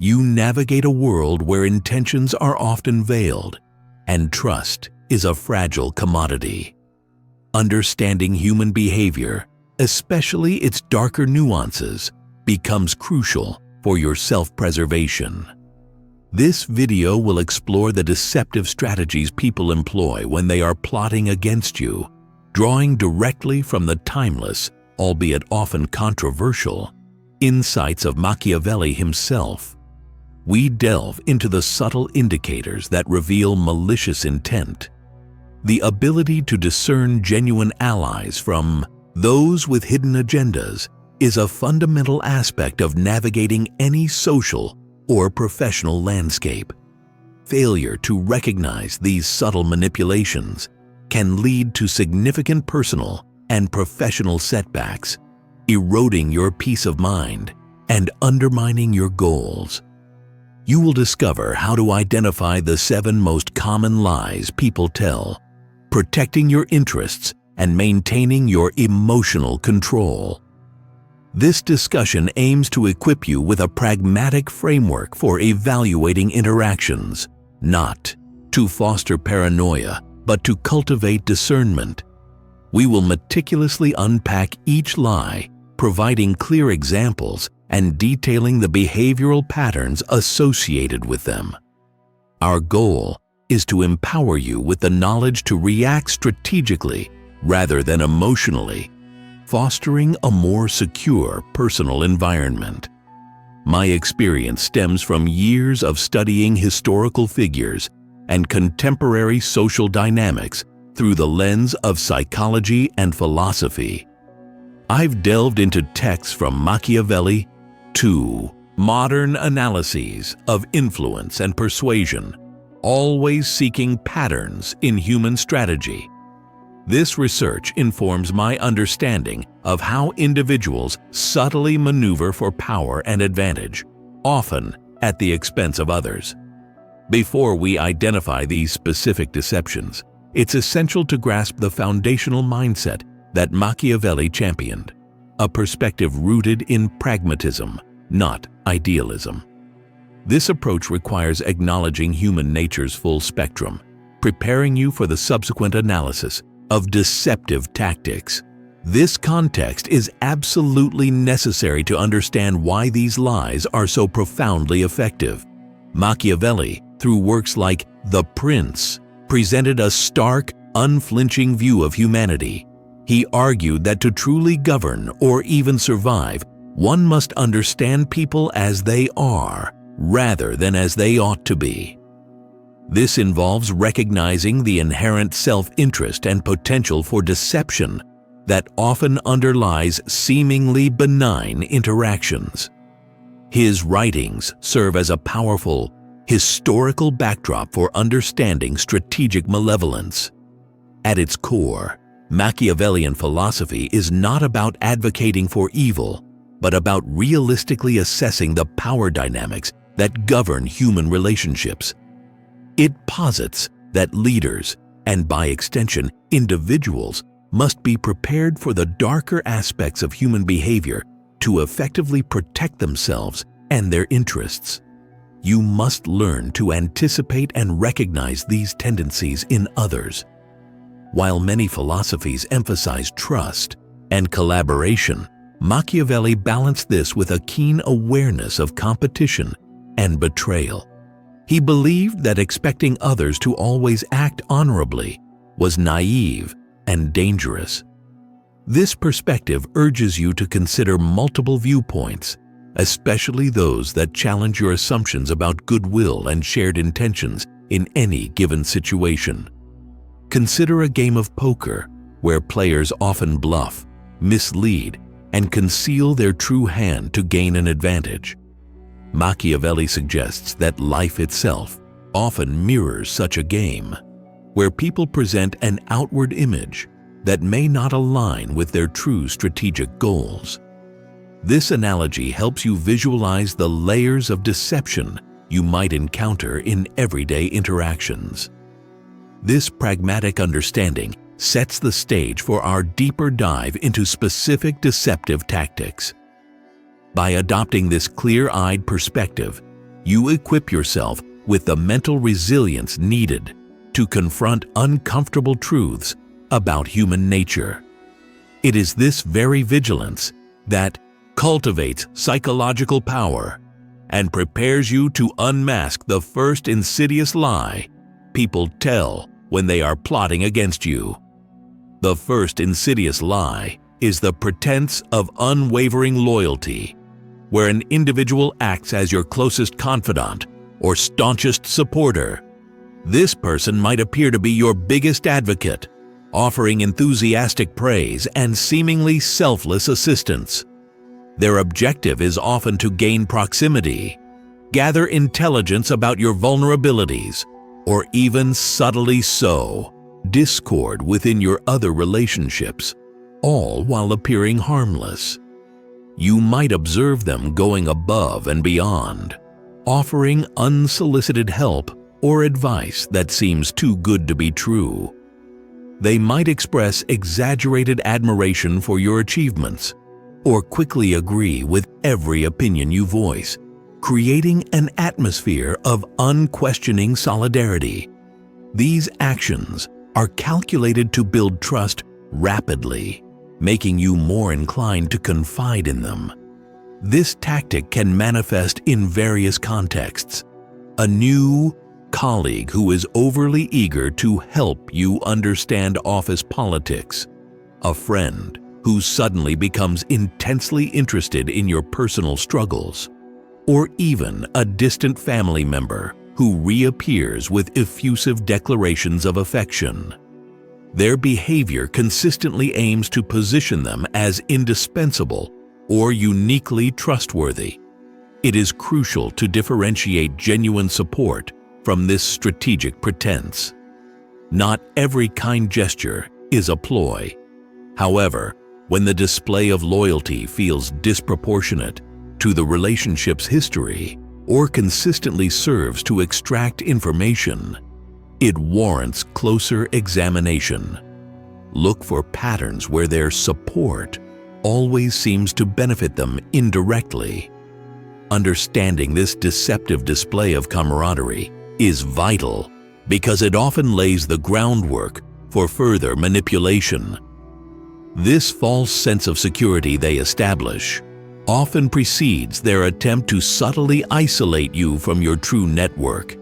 you navigate a world where intentions are often veiled and trust is a fragile commodity. Understanding human behavior, especially its darker nuances, becomes crucial for your self-preservation. This video will explore the deceptive strategies people employ when they are plotting against you, drawing directly from the timeless, albeit often controversial, insights of Machiavelli himself. We delve into the subtle indicators that reveal malicious intent, the ability to discern genuine allies from those with hidden agendas is a fundamental aspect of navigating any social or professional landscape. Failure to recognize these subtle manipulations can lead to significant personal and professional setbacks, eroding your peace of mind and undermining your goals. You will discover how to identify the 7 most common lies people tell, protecting your interests and maintaining your emotional control. This discussion aims to equip you with a pragmatic framework for evaluating interactions, not to foster paranoia, but to cultivate discernment. We will meticulously unpack each lie, providing clear examples and detailing the behavioral patterns associated with them. Our goal is to empower you with the knowledge to react strategically rather than emotionally, fostering a more secure personal environment. My experience stems from years of studying historical figures and contemporary social dynamics through the lens of psychology and philosophy. I've delved into texts from Machiavelli to modern analyses of influence and persuasion, always seeking patterns in human strategy. This research informs my understanding of how individuals subtly maneuver for power and advantage, often at the expense of others. Before we identify these specific deceptions, it's essential to grasp the foundational mindset that Machiavelli championed, a perspective rooted in pragmatism, not idealism. This approach requires acknowledging human nature's full spectrum, preparing you for the subsequent analysis of deceptive tactics. This context is absolutely necessary to understand why these lies are so profoundly effective. Machiavelli, through works like The Prince, presented a stark, unflinching view of humanity. He argued that to truly govern or even survive, one must understand people as they are, rather than as they ought to be. This involves recognizing the inherent self-interest and potential for deception that often underlies seemingly benign interactions. His writings serve as a powerful, historical backdrop for understanding strategic malevolence. At its core, Machiavellian philosophy is not about advocating for evil, but about realistically assessing the power dynamics that govern human relationships. It posits that leaders, and by extension individuals, must be prepared for the darker aspects of human behavior to effectively protect themselves and their interests. You must learn to anticipate and recognize these tendencies in others. While many philosophies emphasize trust and collaboration, Machiavelli balanced this with a keen awareness of competition and betrayal. He believed that expecting others to always act honorably was naive and dangerous. This perspective urges you to consider multiple viewpoints, especially those that challenge your assumptions about goodwill and shared intentions in any given situation. Consider a game of poker where players often bluff, mislead, and conceal their true hand to gain an advantage. Machiavelli suggests that life itself often mirrors such a game, where people present an outward image that may not align with their true strategic goals. This analogy helps you visualize the layers of deception you might encounter in everyday interactions. This pragmatic understanding sets the stage for our deeper dive into specific deceptive tactics. By adopting this clear-eyed perspective, you equip yourself with the mental resilience needed to confront uncomfortable truths about human nature. It is this very vigilance that cultivates psychological power and prepares you to unmask the first insidious lie people tell when they are plotting against you. The first insidious lie is the pretense of unwavering loyalty, where an individual acts as your closest confidant or staunchest supporter. This person might appear to be your biggest advocate, offering enthusiastic praise and seemingly selfless assistance. Their objective is often to gain proximity, gather intelligence about your vulnerabilities, or even subtly sow discord within your other relationships, all while appearing harmless. You might observe them going above and beyond, offering unsolicited help or advice that seems too good to be true. They might express exaggerated admiration for your achievements, or quickly agree with every opinion you voice, creating an atmosphere of unquestioning solidarity. These actions are calculated to build trust rapidly, making you more inclined to confide in them. This tactic can manifest in various contexts. A new colleague who is overly eager to help you understand office politics, a friend who suddenly becomes intensely interested in your personal struggles, or even a distant family member who reappears with effusive declarations of affection. Their behavior consistently aims to position them as indispensable or uniquely trustworthy. It is crucial to differentiate genuine support from this strategic pretense. Not every kind gesture is a ploy. However, when the display of loyalty feels disproportionate to the relationship's history or consistently serves to extract information, it warrants closer examination. Look for patterns where their support always seems to benefit them indirectly. Understanding this deceptive display of camaraderie is vital because it often lays the groundwork for further manipulation. This false sense of security they establish often precedes their attempt to subtly isolate you from your true network,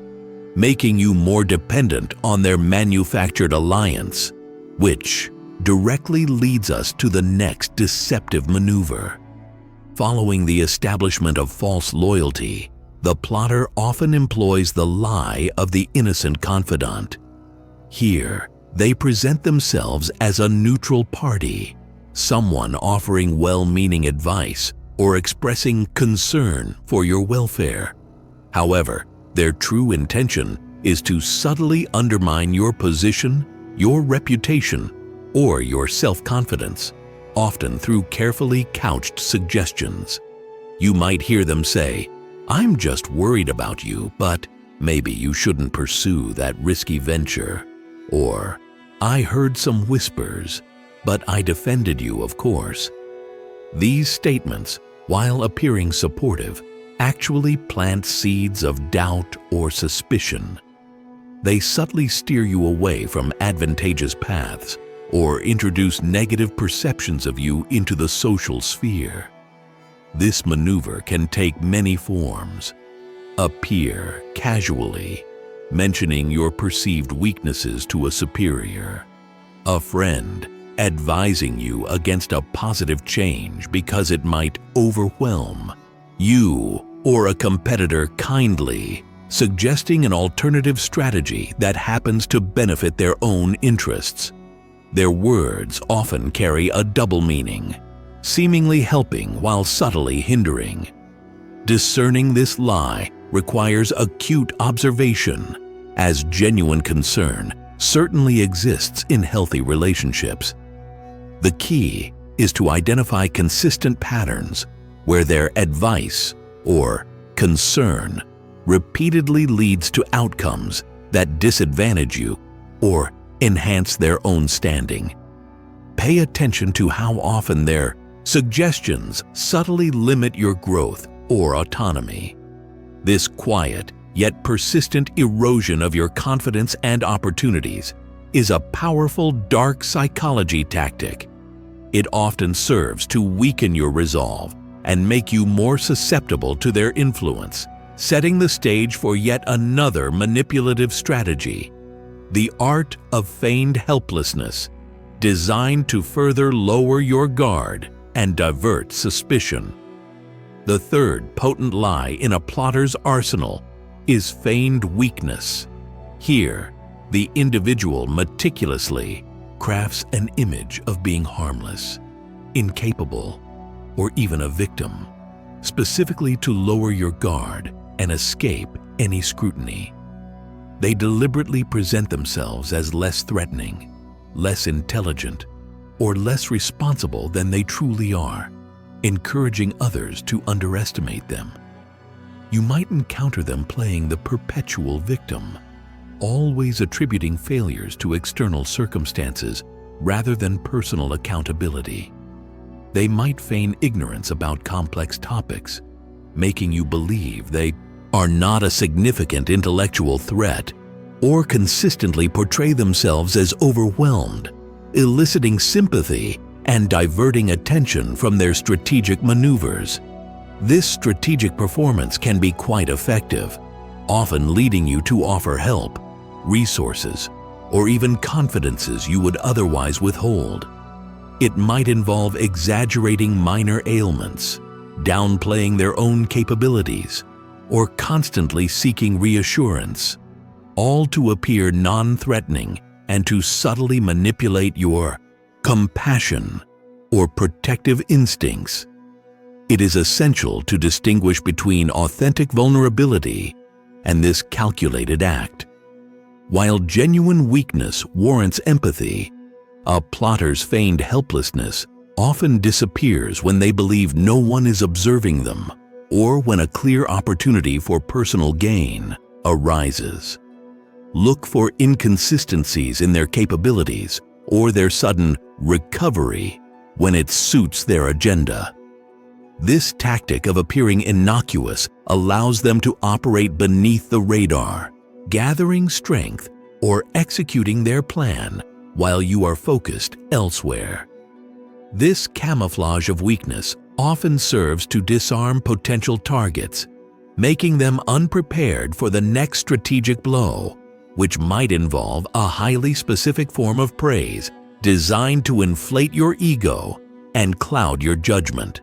making you more dependent on their manufactured alliance, which directly leads us to the next deceptive maneuver. Following the establishment of false loyalty, the plotter often employs the lie of the innocent confidant. Here, they present themselves as a neutral party, someone offering well-meaning advice or expressing concern for your welfare. However, their true intention is to subtly undermine your position, your reputation, or your self-confidence, often through carefully couched suggestions. You might hear them say, "I'm just worried about you, but maybe you shouldn't pursue that risky venture," or "I heard some whispers, but I defended you, of course." These statements, while appearing supportive, actually plant seeds of doubt or suspicion. They subtly steer you away from advantageous paths or introduce negative perceptions of you into the social sphere. This maneuver can take many forms. Appear casually, mentioning your perceived weaknesses to a superior. A friend advising you against a positive change because it might overwhelm you, or a competitor kindly suggesting an alternative strategy that happens to benefit their own interests. Their words often carry a double meaning, seemingly helping while subtly hindering. Discerning this lie requires acute observation, as genuine concern certainly exists in healthy relationships. The key is to identify consistent patterns where their advice or concern repeatedly leads to outcomes that disadvantage you or enhance their own standing. Pay attention to how often their suggestions subtly limit your growth or autonomy. This quiet, yet persistent erosion of your confidence and opportunities is a powerful dark psychology tactic. It often serves to weaken your resolve and make you more susceptible to their influence, setting the stage for yet another manipulative strategy, the art of feigned helplessness, designed to further lower your guard and divert suspicion. The third potent lie in a plotter's arsenal is feigned weakness. Here, the individual meticulously crafts an image of being harmless, incapable, or even a victim, specifically to lower your guard and escape any scrutiny. They deliberately present themselves as less threatening, less intelligent, or less responsible than they truly are, encouraging others to underestimate them. You might encounter them playing the perpetual victim, always attributing failures to external circumstances rather than personal accountability. They might feign ignorance about complex topics, making you believe they are not a significant intellectual threat, or consistently portray themselves as overwhelmed, eliciting sympathy and diverting attention from their strategic maneuvers. This strategic performance can be quite effective, often leading you to offer help, resources, or even confidences you would otherwise withhold. It might involve exaggerating minor ailments, downplaying their own capabilities, or constantly seeking reassurance, all to appear non-threatening and to subtly manipulate your compassion or protective instincts. It is essential to distinguish between authentic vulnerability and this calculated act. While genuine weakness warrants empathy, a plotter's feigned helplessness often disappears when they believe no one is observing them or when a clear opportunity for personal gain arises. Look for inconsistencies in their capabilities or their sudden recovery when it suits their agenda. This tactic of appearing innocuous allows them to operate beneath the radar, gathering strength or executing their plan while you are focused elsewhere. This camouflage of weakness often serves to disarm potential targets, making them unprepared for the next strategic blow, which might involve a highly specific form of praise designed to inflate your ego and cloud your judgment.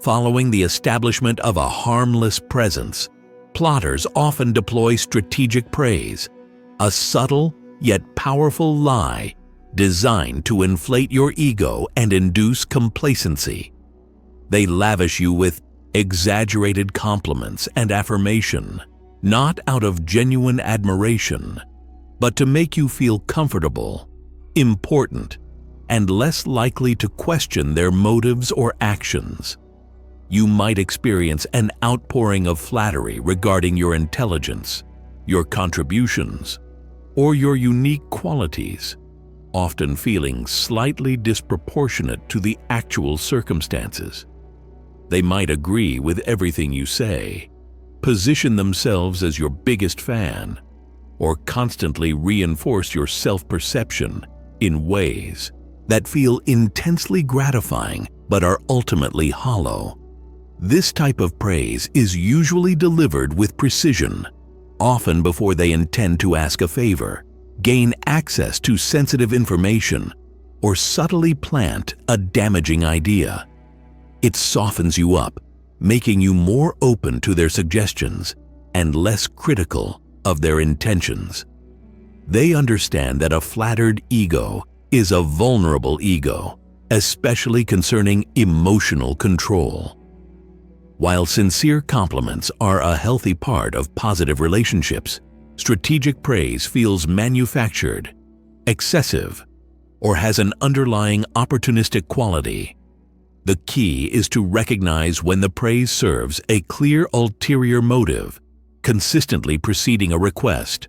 Following the establishment of a harmless presence, plotters often deploy strategic praise, a subtle yet powerful lie designed to inflate your ego and induce complacency. They lavish you with exaggerated compliments and affirmation, not out of genuine admiration, but to make you feel comfortable, important, and less likely to question their motives or actions. You might experience an outpouring of flattery regarding your intelligence, your contributions, or your unique qualities, often feeling slightly disproportionate to the actual circumstances. They might agree with everything you say, position themselves as your biggest fan, or constantly reinforce your self-perception in ways that feel intensely gratifying but are ultimately hollow. This type of praise is usually delivered with precision, often before they intend to ask a favor, gain access to sensitive information, or subtly plant a damaging idea. It softens you up, making you more open to their suggestions and less critical of their intentions. They understand that a flattered ego is a vulnerable ego, especially concerning emotional control. While sincere compliments are a healthy part of positive relationships, strategic praise feels manufactured, excessive, or has an underlying opportunistic quality. The key is to recognize when the praise serves a clear ulterior motive, consistently preceding a request,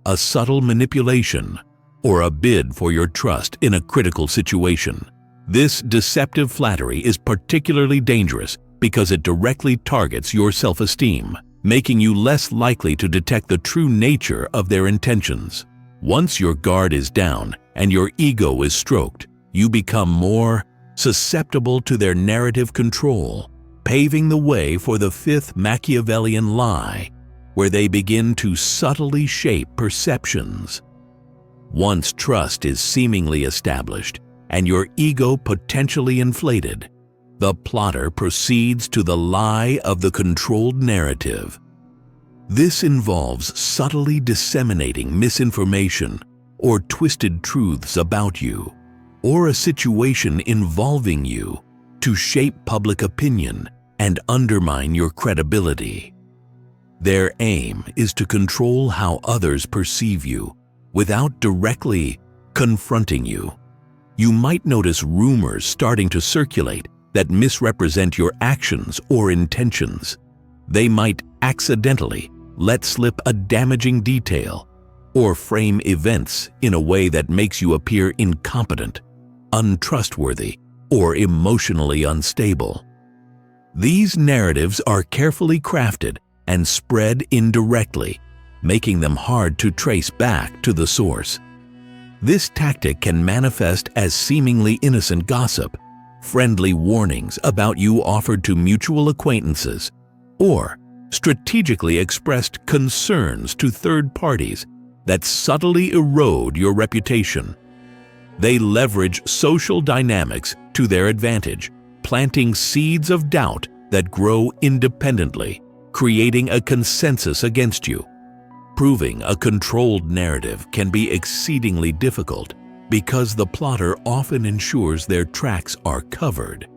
a subtle manipulation, or a bid for your trust in a critical situation. This deceptive flattery is particularly dangerous because it directly targets your self-esteem, making you less likely to detect the true nature of their intentions. Once your guard is down and your ego is stroked, you become more susceptible to their narrative control, paving the way for the fifth Machiavellian lie, where they begin to subtly shape perceptions. Once trust is seemingly established and your ego potentially inflated, the plotter proceeds to the lie of the controlled narrative. This involves subtly disseminating misinformation or twisted truths about you, or a situation involving you, to shape public opinion and undermine your credibility. Their aim is to control how others perceive you without directly confronting you. You might notice rumors starting to circulate that misrepresent your actions or intentions. They might accidentally let slip a damaging detail or frame events in a way that makes you appear incompetent, untrustworthy, or emotionally unstable. These narratives are carefully crafted and spread indirectly, making them hard to trace back to the source. This tactic can manifest as seemingly innocent gossip, friendly warnings about you offered to mutual acquaintances, or strategically expressed concerns to third parties that subtly erode your reputation. They leverage social dynamics to their advantage, planting seeds of doubt that grow independently, creating a consensus against you. Proving a controlled narrative can be exceedingly difficult because the plotter often ensures their tracks are covered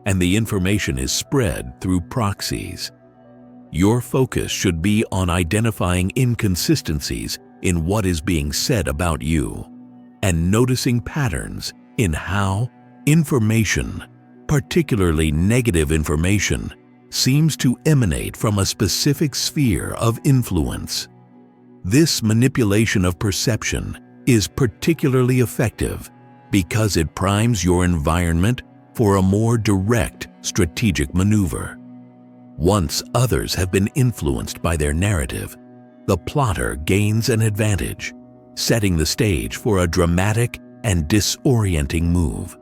and the information is spread through proxies. Your focus should be on identifying inconsistencies in what is being said about you and noticing patterns in how information, particularly negative information, seems to emanate from a specific sphere of influence. This manipulation of perception is particularly effective because it primes your environment for a more direct strategic maneuver. Once others have been influenced by their narrative, the plotter gains an advantage, setting the stage for a dramatic and disorienting move.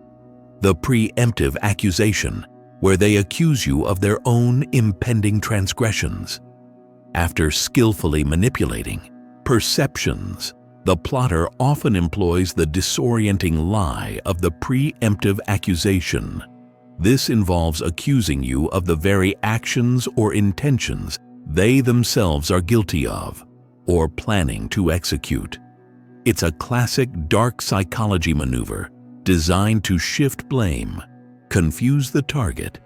The Pre-emptive Accusation, where they accuse you of their own impending transgressions. After skillfully manipulating perceptions, the plotter often employs the disorienting lie of the Pre-emptive Accusation. This involves accusing you of the very actions or intentions they themselves are guilty of or planning to execute. It's a classic dark psychology maneuver designed to shift blame, confuse the target,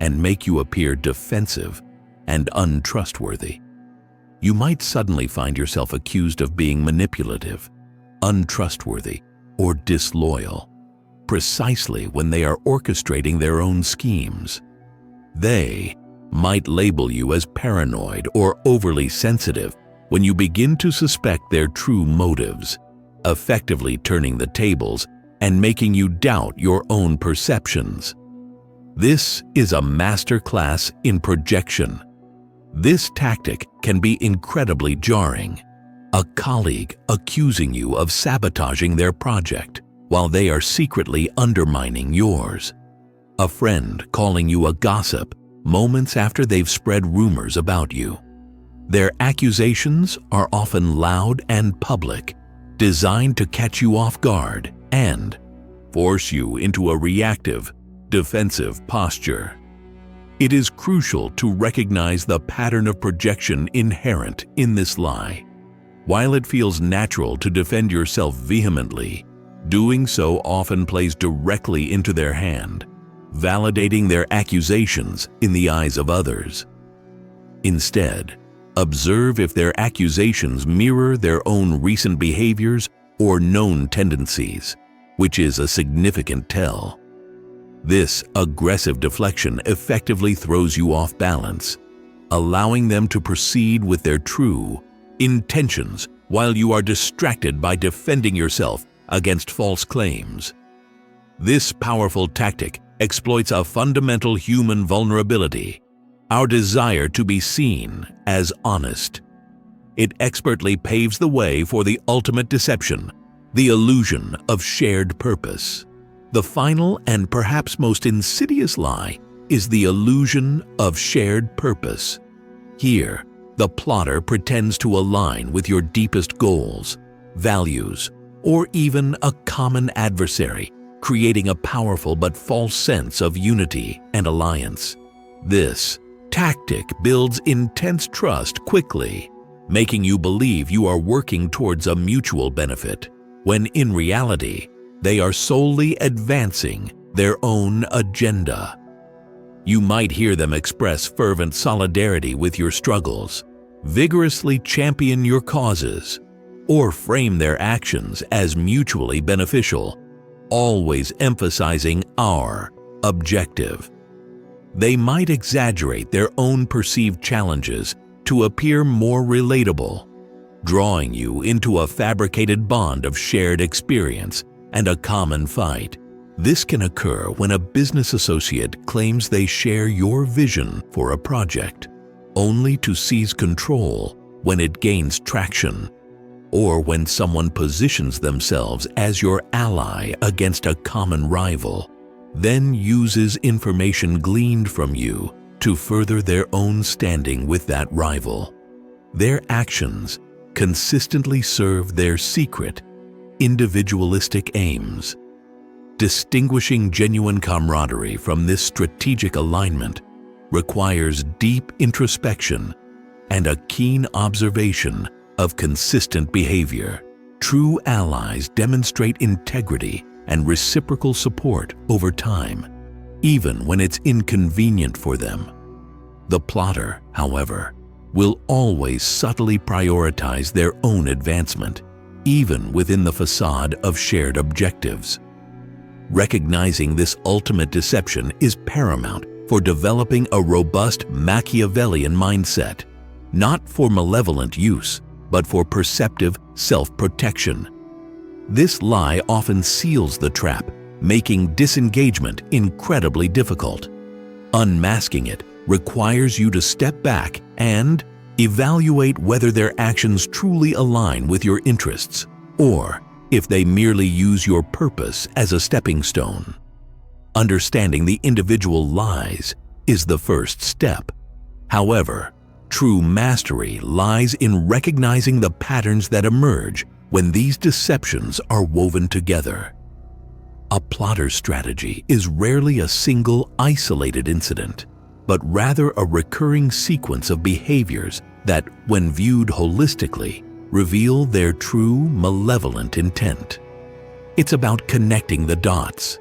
and make you appear defensive and untrustworthy. You might suddenly find yourself accused of being manipulative, untrustworthy, or disloyal, precisely when they are orchestrating their own schemes. They might label you as paranoid or overly sensitive when you begin to suspect their true motives, effectively turning the tables and making you doubt your own perceptions. This is a masterclass in projection. This tactic can be incredibly jarring. A colleague accusing you of sabotaging their project while they are secretly undermining yours. A friend calling you a gossip moments after they've spread rumors about you. Their accusations are often loud and public, designed to catch you off guard and force you into a reactive, defensive posture. It is crucial to recognize the pattern of projection inherent in this lie. While it feels natural to defend yourself vehemently, doing so often plays directly into their hand, validating their accusations in the eyes of others. Instead, observe if their accusations mirror their own recent behaviors or known tendencies, which is a significant tell. This aggressive deflection effectively throws you off balance, allowing them to proceed with their true intentions while you are distracted by defending yourself against false claims. This powerful tactic exploits a fundamental human vulnerability, our desire to be seen as honest. It expertly paves the way for the ultimate deception, the illusion of shared purpose. The final and perhaps most insidious lie is the illusion of shared purpose. Here, the plotter pretends to align with your deepest goals, values, or even a common adversary, creating a powerful but false sense of unity and alliance. This tactic builds intense trust quickly, making you believe you are working towards a mutual benefit, when in reality, they are solely advancing their own agenda. You might hear them express fervent solidarity with your struggles, vigorously champion your causes, or frame their actions as mutually beneficial, always emphasizing our objective. They might exaggerate their own perceived challenges to appear more relatable, drawing you into a fabricated bond of shared experience and a common fight. This can occur when a business associate claims they share your vision for a project, only to seize control when it gains traction, or when someone positions themselves as your ally against a common rival, then uses information gleaned from you to further their own standing with that rival. Their actions consistently serve their secret, individualistic aims. Distinguishing genuine camaraderie from this strategic alignment requires deep introspection and a keen observation of consistent behavior. True allies demonstrate integrity and reciprocal support over time, even when it's inconvenient for them. The plotter, however, will always subtly prioritize their own advancement, even within the facade of shared objectives. Recognizing this ultimate deception is paramount for developing a robust Machiavellian mindset, not for malevolent use, but for perceptive self-protection. This lie often seals the trap, making disengagement incredibly difficult. Unmasking it requires you to step back and evaluate whether their actions truly align with your interests, or if they merely use your purpose as a stepping stone. Understanding the individual lies is the first step. However, true mastery lies in recognizing the patterns that emerge when these deceptions are woven together. A plotter's strategy is rarely a single, isolated incident, but rather a recurring sequence of behaviors that, when viewed holistically, reveal their true malevolent intent. It's about connecting the dots.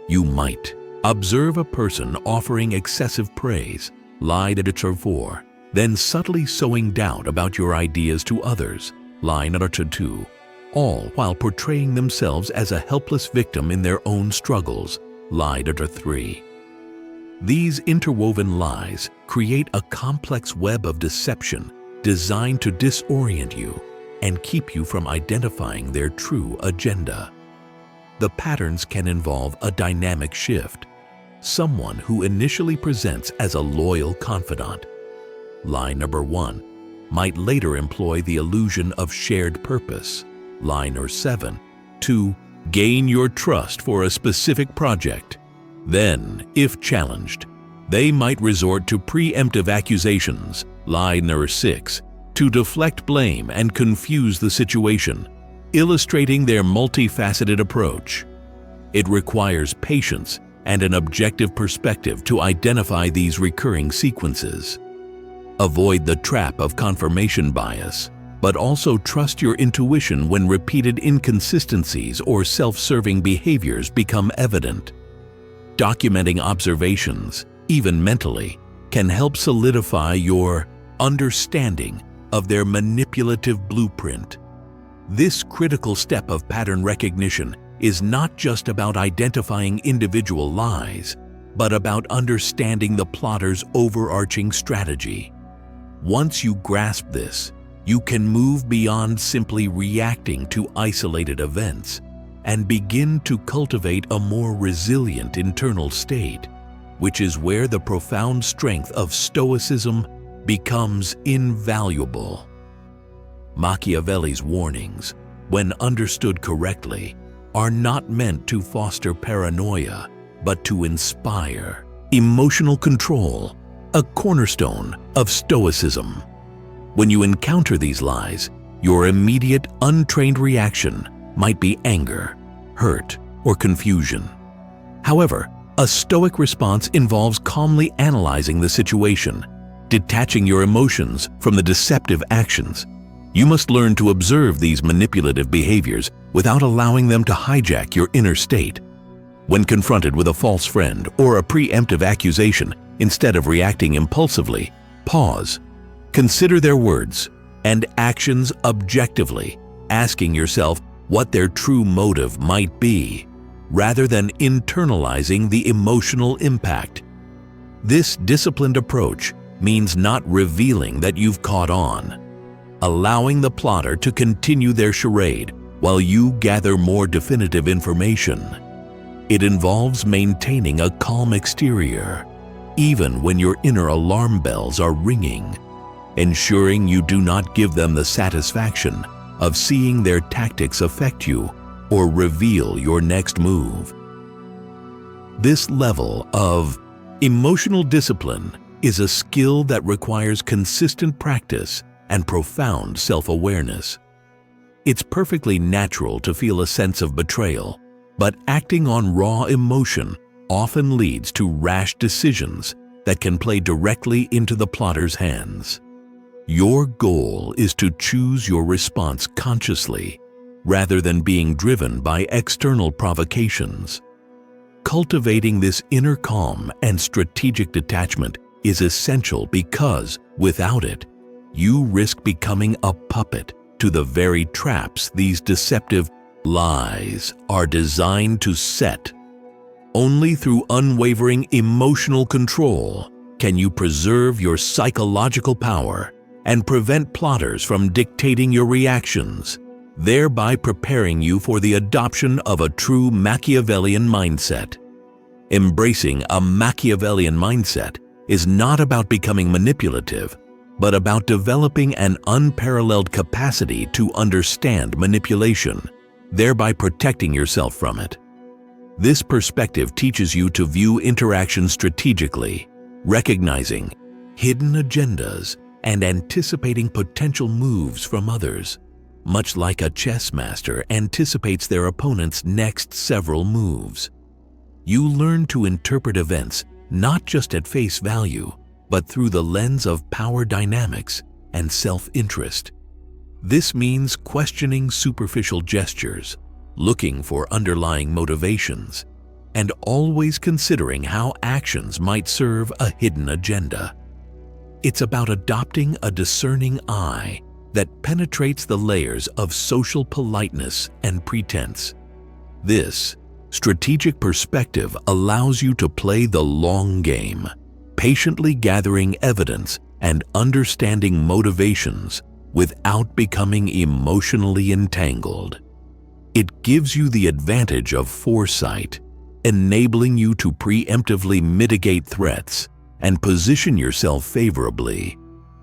You might observe a person offering excessive praise, lie number 4, then subtly sowing doubt about your ideas to others, lie number 2, all while portraying themselves as a helpless victim in their own struggles, lie number 3. These interwoven lies create a complex web of deception designed to disorient you and keep you from identifying their true agenda. The patterns can involve a dynamic shift. Someone who initially presents as a loyal confidant, lie number 1, might later employ the illusion of shared purpose, lie number 7, to gain your trust for a specific project. Then, if challenged, they might resort to preemptive accusations, lie number 6, to deflect blame and confuse the situation, illustrating their multifaceted approach. It requires patience and an objective perspective to identify these recurring sequences. Avoid the trap of confirmation bias, but also trust your intuition when repeated inconsistencies or self-serving behaviors become evident. Documenting observations, even mentally, can help solidify your understanding of their manipulative blueprint. This critical step of pattern recognition is not just about identifying individual lies, but about understanding the plotter's overarching strategy. Once you grasp this, you can move beyond simply reacting to isolated events and begin to cultivate a more resilient internal state. which is where the profound strength of Stoicism becomes invaluable. Machiavelli's warnings, when understood correctly, are not meant to foster paranoia, but to inspire emotional control, a cornerstone of Stoicism. When you encounter these lies, your immediate, untrained reaction might be anger, hurt, or confusion. However, a Stoic response involves calmly analyzing the situation, detaching your emotions from the deceptive actions. You must learn to observe these manipulative behaviors without allowing them to hijack your inner state. When confronted with a false friend or a preemptive accusation, instead of reacting impulsively, pause, consider their words and actions objectively, asking yourself what their true motive might be, rather than internalizing the emotional impact. This disciplined approach means not revealing that you've caught on, allowing the plotter to continue their charade while you gather more definitive information. It involves maintaining a calm exterior, even when your inner alarm bells are ringing, ensuring you do not give them the satisfaction of seeing their tactics affect you or reveal your next move. This level of emotional discipline is a skill that requires consistent practice and profound self-awareness. It's perfectly natural to feel a sense of betrayal, but acting on raw emotion often leads to rash decisions that can play directly into the plotter's hands. Your goal is to choose your response consciously, rather than being driven by external provocations. Cultivating this inner calm and strategic detachment is essential because, without it, you risk becoming a puppet to the very traps these deceptive lies are designed to set. Only through unwavering emotional control can you preserve your psychological power and prevent plotters from dictating your reactions, thereby preparing you for the adoption of a true Machiavellian mindset. Embracing a Machiavellian mindset is not about becoming manipulative, but about developing an unparalleled capacity to understand manipulation, thereby protecting yourself from it. This perspective teaches you to view interactions strategically, recognizing hidden agendas and anticipating potential moves from others, much like a chess master anticipates their opponent's next several moves. You learn to interpret events not just at face value, but through the lens of power dynamics and self-interest. This means questioning superficial gestures, looking for underlying motivations, and always considering how actions might serve a hidden agenda. It's about adopting a discerning eye that penetrates the layers of social politeness and pretense. This strategic perspective allows you to play the long game, patiently gathering evidence and understanding motivations without becoming emotionally entangled. It gives you the advantage of foresight, enabling you to preemptively mitigate threats and position yourself favorably,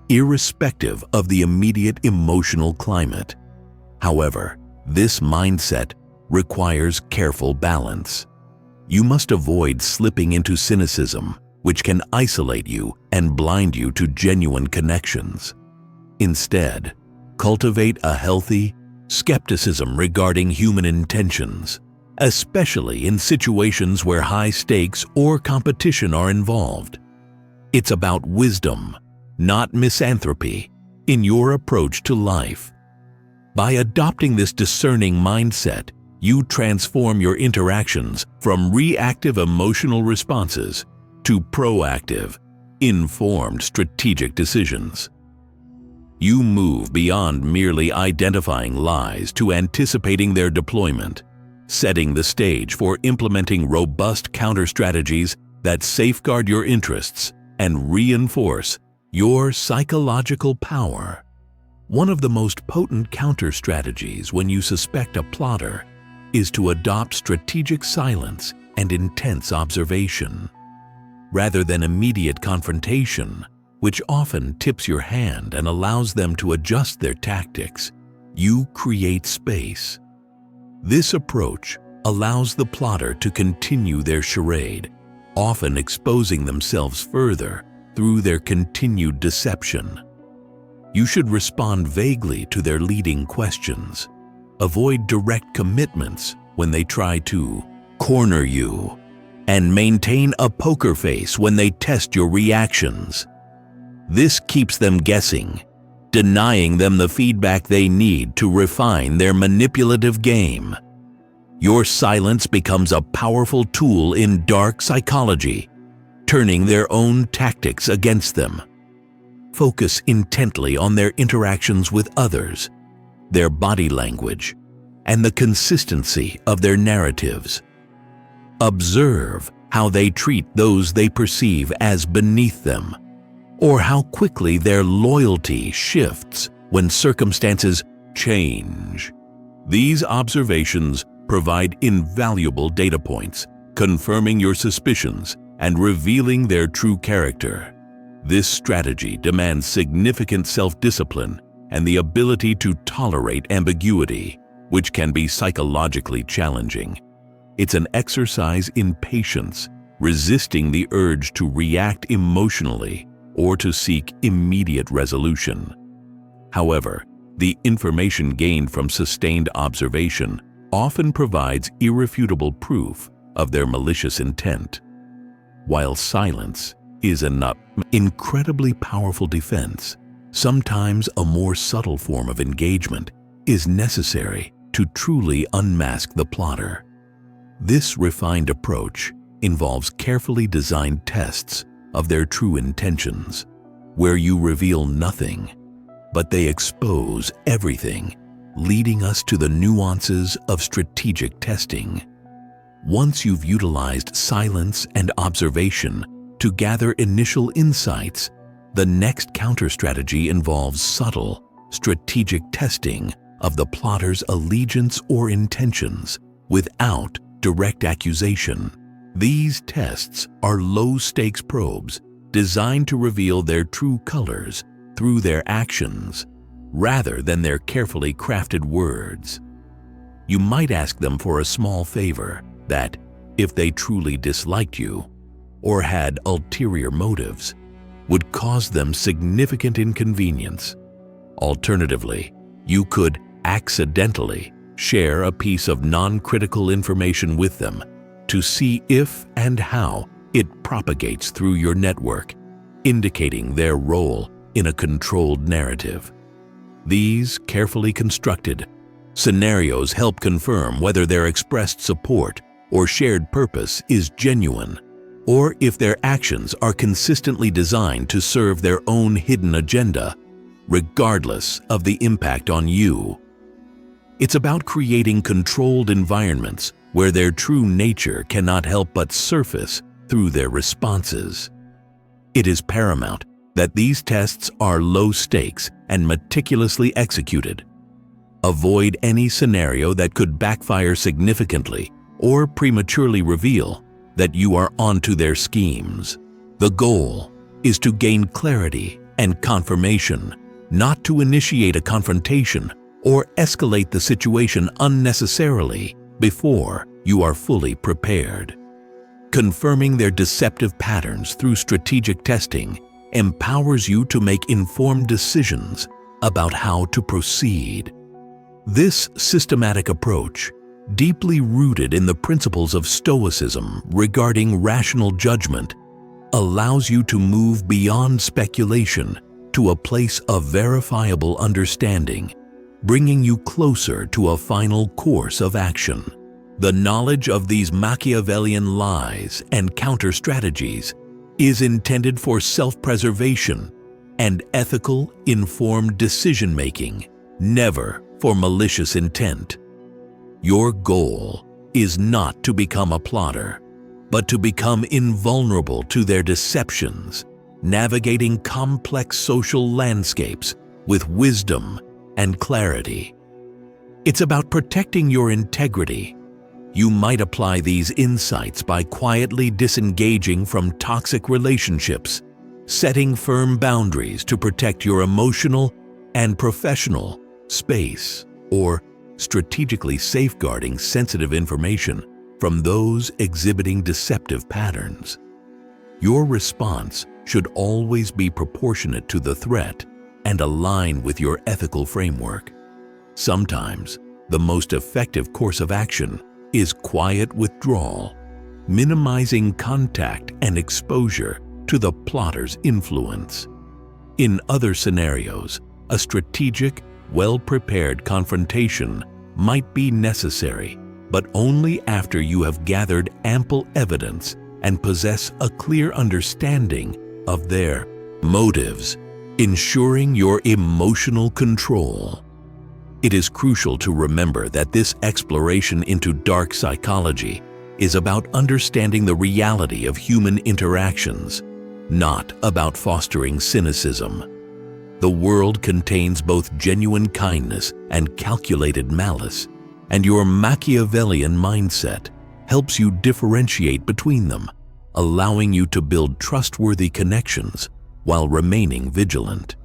irrespective of the immediate emotional climate. However, this mindset requires careful balance. You must avoid slipping into cynicism, which can isolate you and blind you to genuine connections. Instead, cultivate a healthy skepticism regarding human intentions, especially in situations where high stakes or competition are involved. It's about wisdom, not misanthropy, in your approach to life. By adopting this discerning mindset, you transform your interactions from reactive emotional responses to proactive, informed strategic decisions. You move beyond merely identifying lies to anticipating their deployment, setting the stage for implementing robust counter-strategies that safeguard your interests and reinforce your psychological power. One of the most potent counter-strategies when you suspect a plotter is to adopt strategic silence and intense observation. rather than immediate confrontation, which often tips your hand and allows them to adjust their tactics, you create space. This approach allows the plotter to continue their charade, often exposing themselves further through their continued deception. You should respond vaguely to their leading questions. Avoid direct commitments when they try to corner you, and maintain a poker face when they test your reactions. This keeps them guessing, denying them the feedback they need to refine their manipulative game. Your silence becomes a powerful tool in dark psychology, turning their own tactics against them. Focus intently on their interactions with others, their body language, and the consistency of their narratives. Observe how they treat those they perceive as beneath them, or how quickly their loyalty shifts when circumstances change. These observations provide invaluable data points, confirming your suspicions and revealing their true character. This strategy demands significant self-discipline and the ability to tolerate ambiguity, which can be psychologically challenging. It's an exercise in patience, resisting the urge to react emotionally or to seek immediate resolution. However, the information gained from sustained observation often provides irrefutable proof of their malicious intent. While silence is an incredibly powerful defense, sometimes a more subtle form of engagement is necessary to truly unmask the plotter. This refined approach involves carefully designed tests of their true intentions, where you reveal nothing, but they expose everything, leading us to the nuances of strategic testing. Once you've utilized silence and observation to gather initial insights, the next counter-strategy involves subtle, strategic testing of the plotter's allegiance or intentions without direct accusation. These tests are low-stakes probes designed to reveal their true colors through their actions, rather than their carefully crafted words. You might ask them for a small favor that, if they truly disliked you or had ulterior motives, would cause them significant inconvenience. Alternatively, you could accidentally share a piece of non-critical information with them to see if and how it propagates through your network, indicating their role in a controlled narrative. These carefully constructed scenarios help confirm whether their expressed support or shared purpose is genuine, or if their actions are consistently designed to serve their own hidden agenda, regardless of the impact on you. It's about creating controlled environments where their true nature cannot help but surface through their responses. It is paramount that these tests are low stakes and meticulously executed. Avoid any scenario that could backfire significantly or prematurely reveal that you are onto their schemes. The goal is to gain clarity and confirmation, not to initiate a confrontation or escalate the situation unnecessarily before you are fully prepared. Confirming their deceptive patterns through strategic testing empowers you to make informed decisions about how to proceed. This systematic approach, deeply rooted in the principles of Stoicism regarding rational judgment, allows you to move beyond speculation to a place of verifiable understanding, bringing you closer to a final course of action. The knowledge of these Machiavellian lies and counter-strategies is intended for self-preservation and ethical, informed decision-making, never for malicious intent. Your goal is not to become a plotter, but to become invulnerable to their deceptions, navigating complex social landscapes with wisdom and clarity. It's about protecting your integrity, You might apply these insights by quietly disengaging from toxic relationships, setting firm boundaries to protect your emotional and professional space, or strategically safeguarding sensitive information from those exhibiting deceptive patterns. Your response should always be proportionate to the threat and align with your ethical framework. Sometimes, the most effective course of action is quiet withdrawal, minimizing contact and exposure to the plotter's influence. In other scenarios, a strategic, well-prepared confrontation might be necessary, but only after you have gathered ample evidence and possess a clear understanding of their motives, ensuring your emotional control. It is crucial to remember that this exploration into dark psychology is about understanding the reality of human interactions, not about fostering cynicism. The world contains both genuine kindness and calculated malice, and your Machiavellian mindset helps you differentiate between them, allowing you to build trustworthy connections while remaining vigilant.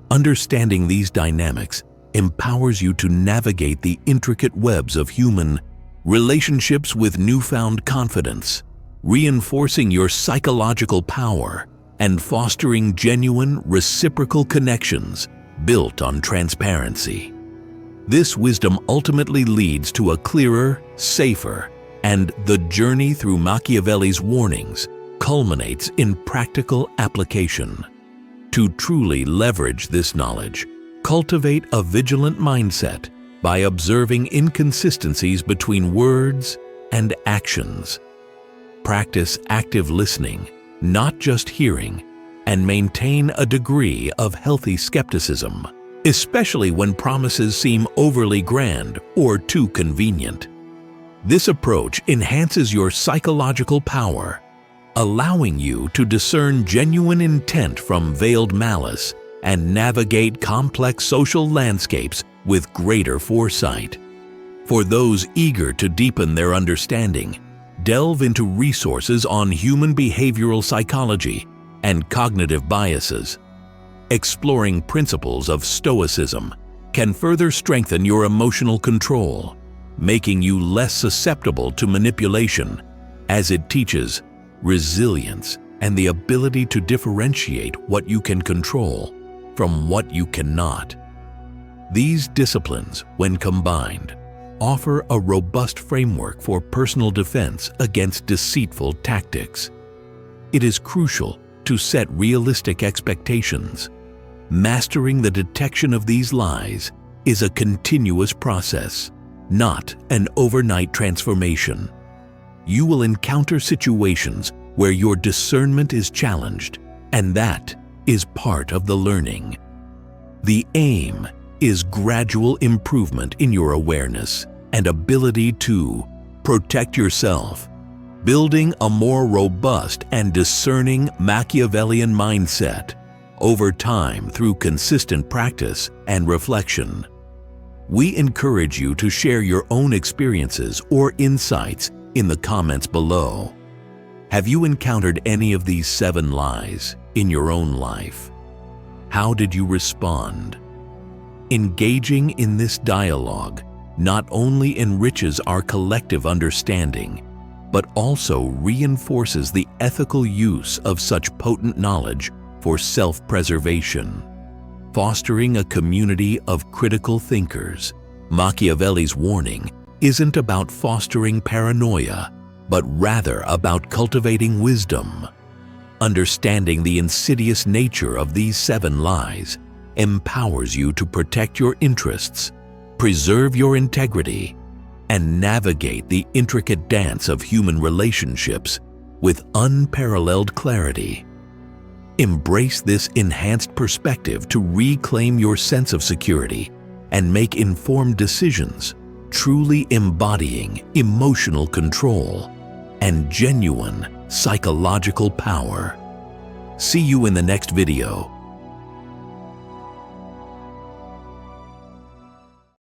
Understanding these dynamics empowers you to navigate the intricate webs of human relationships with newfound confidence, reinforcing your psychological power and fostering genuine reciprocal connections built on transparency. This wisdom ultimately leads to a clearer, safer, and the journey through Machiavelli's warnings culminates in practical application. To truly leverage this knowledge, cultivate a vigilant mindset by observing inconsistencies between words and actions. Practice active listening, not just hearing, and maintain a degree of healthy skepticism, especially when promises seem overly grand or too convenient. This approach enhances your psychological power, allowing you to discern genuine intent from veiled malice and navigate complex social landscapes with greater foresight. For those eager to deepen their understanding, delve into resources on human behavioral psychology and cognitive biases. Exploring principles of Stoicism can further strengthen your emotional control, making you less susceptible to manipulation, as it teaches resilience and the ability to differentiate what you can control from what you cannot. These disciplines, when combined, offer a robust framework for personal defense against deceitful tactics. It is crucial to set realistic expectations. Mastering the detection of these lies is a continuous process, not an overnight transformation. You will encounter situations where your discernment is challenged, and that is part of the learning. The aim is gradual improvement in your awareness and ability to protect yourself, building a more robust and discerning Machiavellian mindset over time through consistent practice and reflection. We encourage you to share your own experiences or insights in the comments below. Have you encountered any of these 7 lies in your own life? How did you respond? Engaging in this dialogue not only enriches our collective understanding, but also reinforces the ethical use of such potent knowledge for self-preservation. Fostering a community of critical thinkers, Machiavelli's warning isn't about fostering paranoia, but rather about cultivating wisdom. Understanding the insidious nature of these 7 lies empowers you to protect your interests, preserve your integrity, and navigate the intricate dance of human relationships with unparalleled clarity. Embrace this enhanced perspective to reclaim your sense of security and make informed decisions, truly embodying emotional control and genuine psychological power. See you in the next video.